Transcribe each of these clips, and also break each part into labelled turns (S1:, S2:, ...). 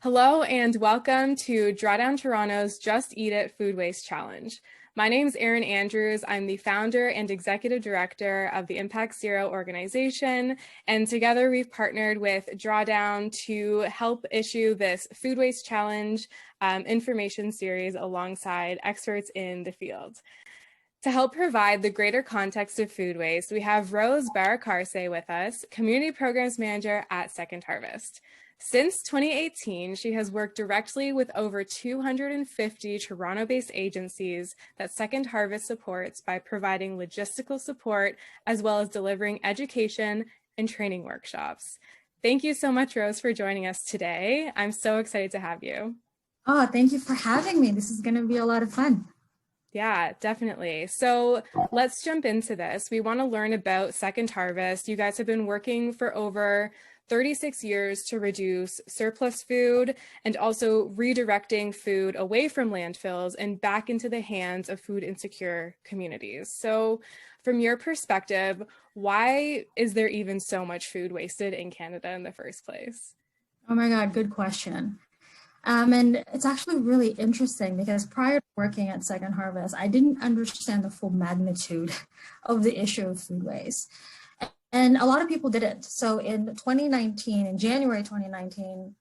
S1: Hello and welcome to Drawdown Toronto's Just Eat It Food Waste Challenge. My name is Erin Andrews. I'm the founder and executive director of the Impact Zero organization, and together we've partnered with Drawdown to help issue this Food Waste Challenge information series alongside experts in the field. To help provide the greater context of food waste, we have Rose Barcarse with us, Community Programs Manager at Second Harvest. Since 2018, she has worked directly with over 250 Toronto-based agencies that Second Harvest supports by providing logistical support, as well as delivering education and training workshops. Thank you so much, Rose, for joining us today. I'm so excited to have you.
S2: Oh, thank you for having me. This is going to be a lot of fun.
S1: Yeah, definitely. So let's jump into this. We want to learn about Second Harvest. You guys have been working for over 36 years to reduce surplus food and also redirecting food away from landfills and back into the hands of food insecure communities. So from your perspective, why is there even so much food wasted in Canada in the first place?
S2: Oh my God, good question. And it's actually really interesting because prior to working at Second Harvest, I didn't understand the full magnitude of the issue of food waste. And a lot of people didn't. So in January 2019,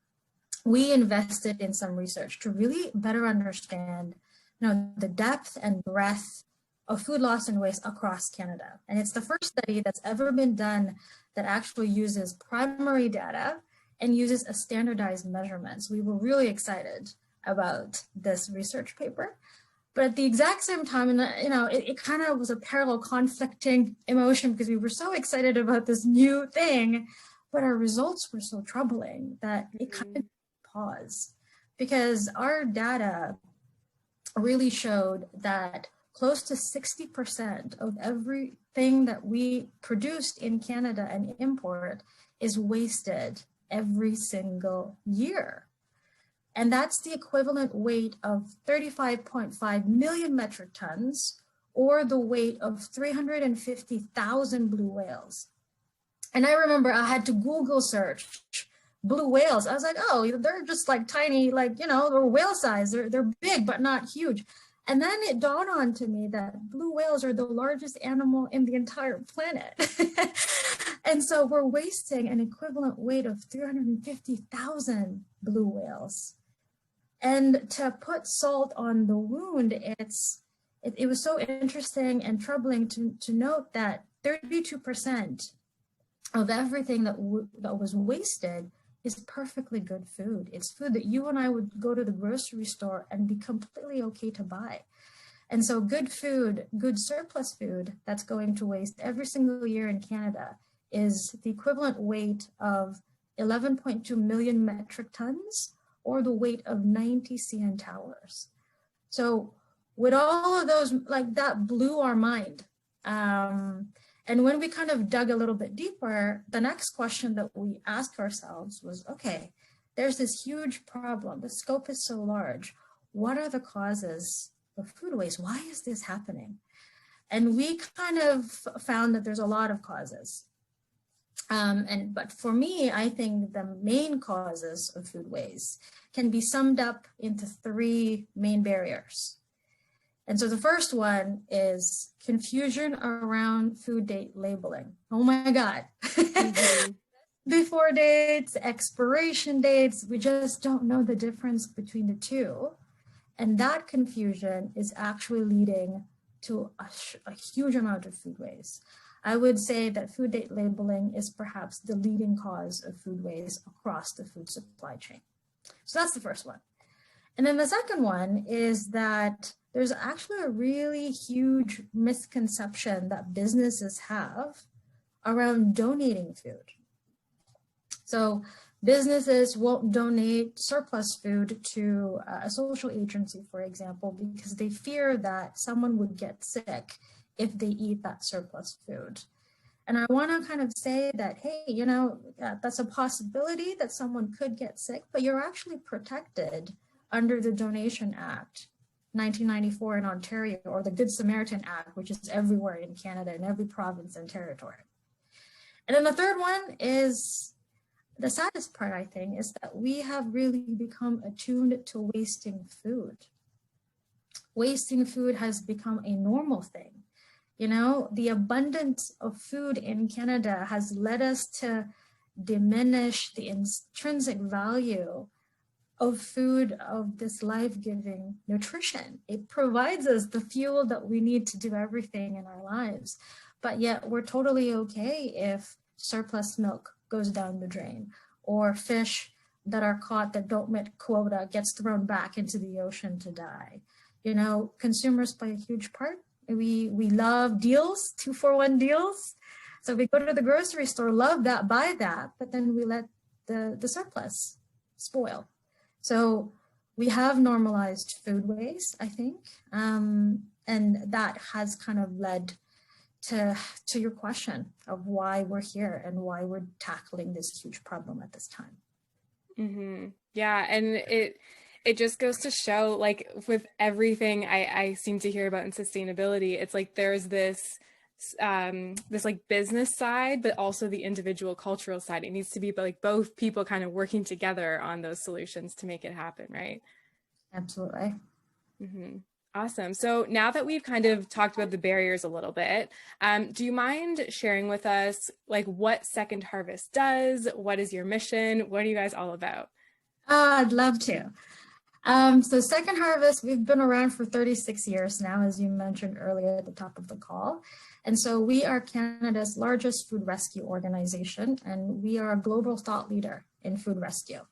S2: we invested in some research to really better understand, the depth and breadth of food loss and waste across Canada. And it's the first study that's ever been done that actually uses primary data and uses a standardized measurements. We were really excited about this research paper. But at the exact same time, it kind of was a parallel conflicting emotion because we were so excited about this new thing, but our results were so troubling that it kind of paused because our data really showed that close to 60% of everything that we produced in Canada and import is wasted every single year. And that's the equivalent weight of 35.5 million metric tons, or the weight of 350,000 blue whales. And I remember I had to Google search blue whales. I was like, oh, they're just like tiny, they're whale size. They're big, but not huge. And then it dawned on to me that blue whales are the largest animal in the entire planet. And so we're wasting an equivalent weight of 350,000 blue whales. And to put salt on the wound, it was so interesting and troubling to note that 32% of everything that was wasted is perfectly good food. It's food that you and I would go to the grocery store and be completely okay to buy. And so good food, good surplus food that's going to waste every single year in Canada is the equivalent weight of 11.2 million metric tons, or the weight of 90 CN towers. So with all of those, that blew our mind. And when we kind of dug a little bit deeper, the next question that we asked ourselves was, okay, there's this huge problem. The scope is so large. What are the causes of food waste? Why is this happening? And we kind of found that there's a lot of causes. But for me, I think the main causes of food waste can be summed up into three main barriers. And so the first one is confusion around food date labeling. Oh my God. Mm-hmm. Before dates, expiration dates, we just don't know the difference between the two. And that confusion is actually leading to a huge amount of food waste. I would say that food date labeling is perhaps the leading cause of food waste across the food supply chain. So that's the first one. And then the second one is that there's actually a really huge misconception that businesses have around donating food. So businesses won't donate surplus food to a social agency, for example, because they fear that someone would get sick if they eat that surplus food. And I want to kind of say that, hey, that's a possibility that someone could get sick, but you're actually protected under the Donation Act, 1994 in Ontario, or the Good Samaritan Act, which is everywhere in Canada, in every province and territory. And then the third one is the saddest part, I think, is that we have really become attuned to wasting food. Wasting food has become a normal thing. You know, the abundance of food in Canada has led us to diminish the intrinsic value of food, of this life-giving nutrition. It provides us the fuel that we need to do everything in our lives. But yet we're totally okay if surplus milk goes down the drain, or fish that are caught that don't meet quota gets thrown back into the ocean to die. You know, consumers play a huge part. We love deals, 2-for-1 deals. So we go to the grocery store, love that, buy that, but then we let the surplus spoil. So we have normalized food waste, I think, and that has kind of led to your question of why we're here and why we're tackling this huge problem at this time.
S1: Mm-hmm. Yeah, and it just goes to show, like, with everything I seem to hear about in sustainability, it's like there's this like business side, but also the individual cultural side. It needs to be like both people kind of working together on those solutions to make it happen, right?
S2: Absolutely.
S1: Mm-hmm. Awesome. So now that we've kind of talked about the barriers a little bit, do you mind sharing with us like what Second Harvest does? What is your mission? What are you guys all about?
S2: I'd love to. So Second Harvest, we've been around for 36 years now, as you mentioned earlier at the top of the call. And so we are Canada's largest food rescue organization, and we are a global thought leader in food rescue.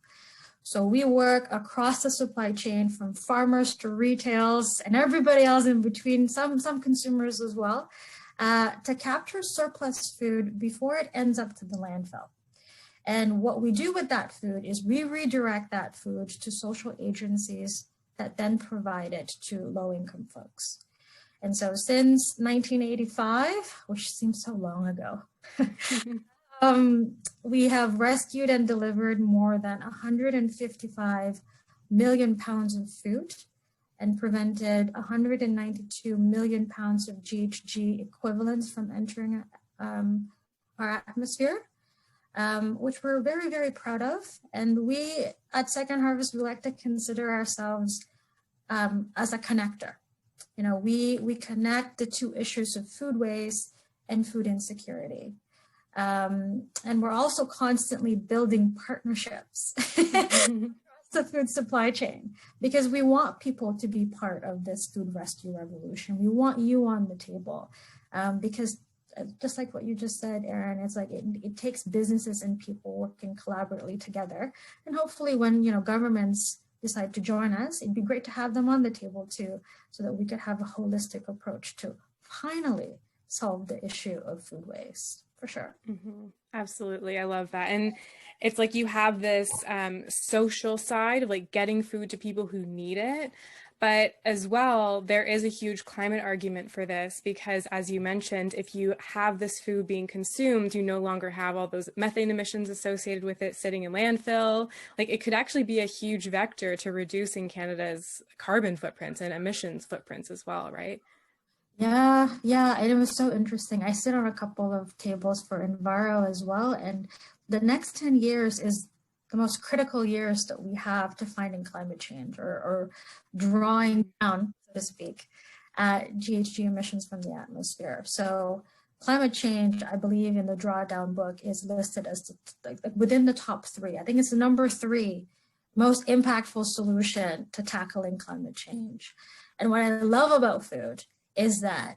S2: So we work across the supply chain from farmers to retails and everybody else in between, some consumers as well, to capture surplus food before it ends up to the landfill. And what we do with that food is we redirect that food to social agencies that then provide it to low-income folks. And so since 1985, which seems so long ago, we have rescued and delivered more than 155 million pounds of food and prevented 192 million pounds of GHG equivalents from entering our atmosphere. Which we're very, very proud of. And we at Second Harvest, we like to consider ourselves as a connector. You know, we connect the two issues of food waste and food insecurity. And we're also constantly building partnerships across the food supply chain, because we want people to be part of this food rescue revolution. We want you on the table, because just like what you just said, Erin, it's like it takes businesses and people working collaboratively together. And hopefully when, you know, governments decide to join us, it'd be great to have them on the table too, so that we could have a holistic approach to finally solve the issue of food waste, for sure.
S1: Mm-hmm. Absolutely. I love that. And it's like you have this social side of like getting food to people who need it. But as well, there is a huge climate argument for this because, as you mentioned, if you have this food being consumed, you no longer have all those methane emissions associated with it sitting in landfill. Like it could actually be a huge vector to reducing Canada's carbon footprints and emissions footprints as well, right?
S2: Yeah, and it was so interesting. I sit on a couple of tables for Enviro as well, and the next 10 years is the most critical years that we have to fighting climate change or drawing down, so to speak, GHG emissions from the atmosphere. So climate change, I believe in the drawdown book, is listed as like within the top 3. I think it's the number 3 most impactful solution to tackling climate change. And what I love about food is that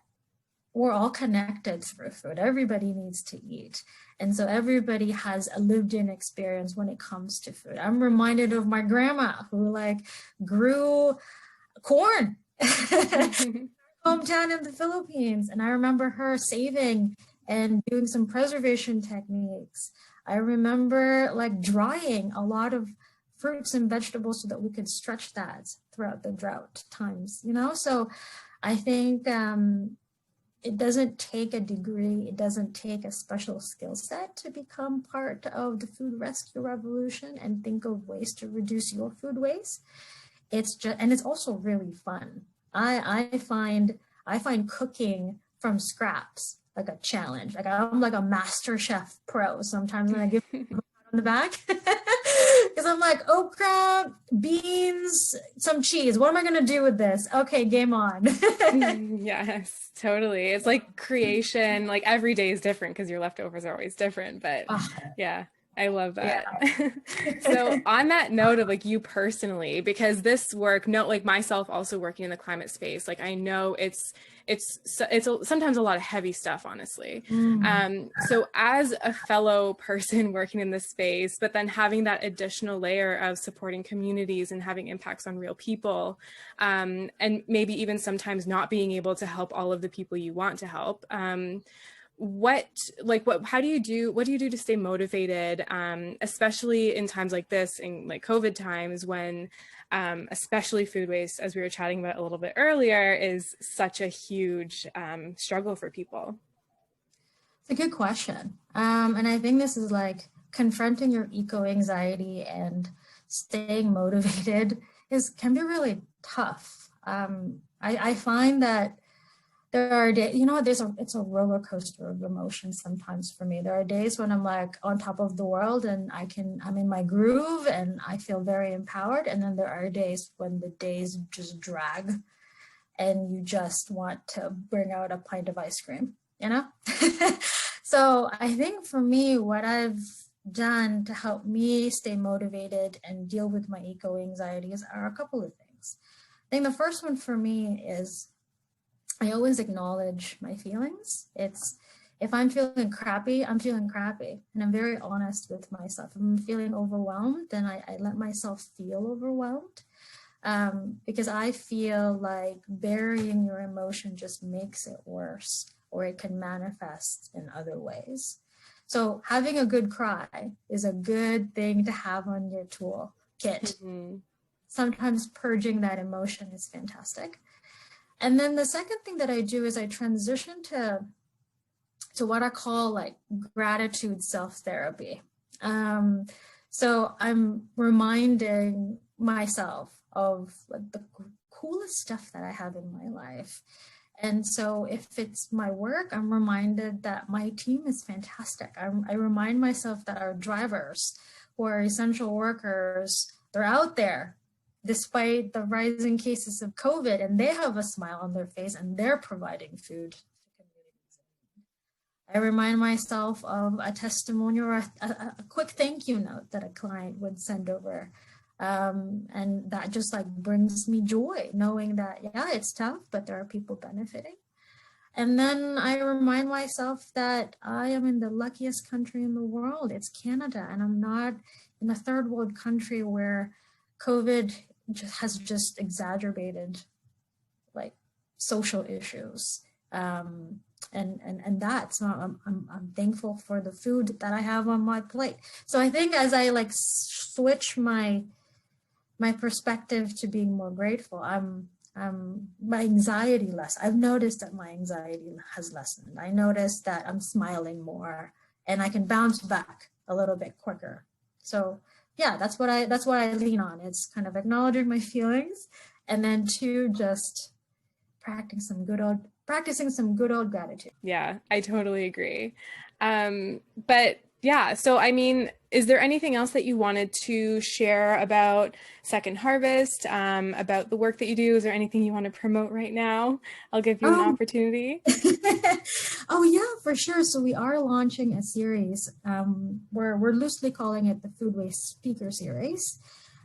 S2: we're all connected through food. Everybody needs to eat. And so everybody has a lived in experience when it comes to food. I'm reminded of my grandma who like grew corn hometown in the Philippines. And I remember her saving and doing some preservation techniques. I remember like drying a lot of fruits and vegetables so that we could stretch that throughout the drought times, you know? So I think it doesn't take a degree, it doesn't take a special skill set to become part of the food rescue revolution and think of ways to reduce your food waste. It's just, and it's also really fun. I find cooking from scraps like a challenge. Like I'm like a master chef pro sometimes when I give on the back because I'm like, okra, beans, some cheese. What am I going to do with this? Okay, game on.
S1: Yes, totally. It's like creation, like every day is different because your leftovers are always different. But
S2: Oh,
S1: yeah, I love
S2: yeah.
S1: that. So on that note of like you personally, because this work, no, like myself also working in the climate space, like I know sometimes a lot of heavy stuff, honestly.
S2: Mm.
S1: So as a fellow person working in this space, but then having that additional layer of supporting communities and having impacts on real people, and maybe even sometimes not being able to help all of the people you want to help. How do you do, what do you do to stay motivated, especially in times like this, in like COVID times when especially food waste, as we were chatting about a little bit earlier, is such a huge struggle for people?
S2: It's a good question. And I think this is like confronting your eco anxiety and staying motivated can be really tough. I find that there are days, it's a roller coaster of emotions sometimes for me. There are days when I'm like on top of the world and I'm in my groove and I feel very empowered. And then there are days when the days just drag and you just want to bring out a pint of ice cream, you know? So I think for me, what I've done to help me stay motivated and deal with my eco anxieties are a couple of things. I think the first one for me is I always acknowledge my feelings. If I'm feeling crappy, I'm feeling crappy. And I'm very honest with myself. If I'm feeling overwhelmed, then I let myself feel overwhelmed. Because I feel like burying your emotion just makes it worse, or it can manifest in other ways. So having a good cry is a good thing to have on your toolkit.
S1: Mm-hmm.
S2: Sometimes purging that emotion is fantastic. And then the second thing that I do is I transition to what I call like gratitude self-therapy. So I'm reminding myself of like the coolest stuff that I have in my life. And so if it's my work, I'm reminded that my team is fantastic. I remind myself that our drivers, who are essential workers, they're out there despite the rising cases of COVID, and they have a smile on their face and they're providing food to communities. I remind myself of a testimonial or a quick thank you note that a client would send over. And that just like brings me joy, knowing that, yeah, it's tough, but there are people benefiting. And then I remind myself that I am in the luckiest country in the world. It's Canada, and I'm not in a third world country where COVID has just exacerbated like social issues. And that's I'm thankful for the food that I have on my plate. So I think as I like switch my perspective to being more grateful, my anxiety less. I've noticed that my anxiety has lessened. I noticed that I'm smiling more and I can bounce back a little bit quicker. So yeah, that's what I lean on. It's kind of acknowledging my feelings, and then just practicing some good old gratitude.
S1: Yeah, I totally agree. But yeah, so I mean, is there anything else that you wanted to share about Second Harvest, about the work that you do? Is there anything you want to promote right now? I'll give you an opportunity.
S2: Oh yeah, for sure. So we are launching a series. We're loosely calling it the Foodway Speaker Series.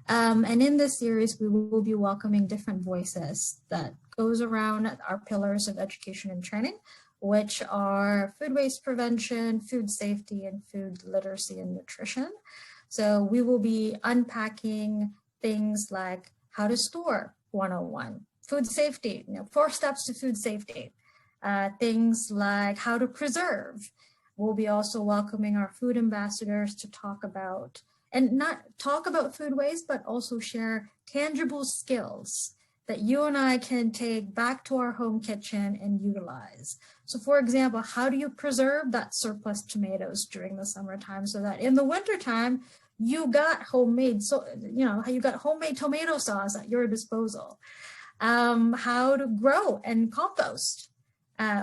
S2: And in this series, we will be welcoming different voices that goes around our pillars of education and training, which are food waste prevention, food safety, and food literacy and nutrition. So we will be unpacking things like how to store 101, food safety, 4 steps to food safety, things like how to preserve. We'll be also welcoming our food ambassadors to talk about, and not talk about food waste, but also share tangible skills that you and I can take back to our home kitchen and utilize. So for example, how do you preserve that surplus tomatoes during the summertime so that in the wintertime, you got homemade tomato sauce at your disposal? How to grow and compost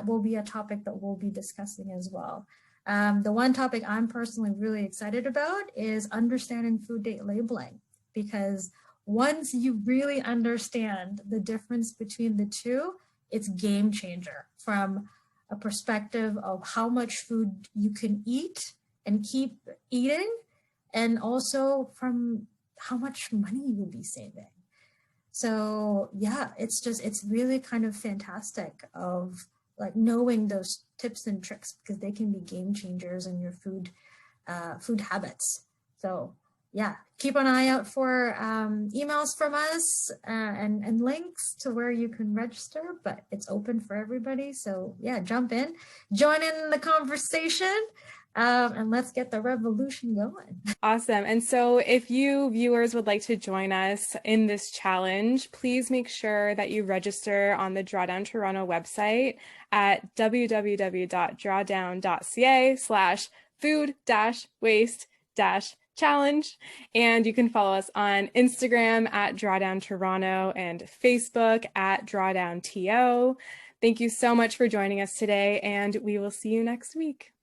S2: will be a topic that we'll be discussing as well. The one topic I'm personally really excited about is understanding food date labeling, because once you really understand the difference between the two, it's game changer from a perspective of how much food you can eat and keep eating, and also from how much money you'll be saving. So yeah, it's really kind of fantastic of like knowing those tips and tricks, because they can be game changers in your food habits. So yeah, keep an eye out for emails from us and links to where you can register, but it's open for everybody. So yeah, jump in, join in the conversation, and let's get the revolution going.
S1: Awesome. And so if you viewers would like to join us in this challenge, please make sure that you register on the Drawdown Toronto website at www.drawdown.ca/food-waste-challenge. And you can follow us on Instagram at Drawdown Toronto and Facebook at Drawdown TO. Thank you so much for joining us today, and we will see you next week.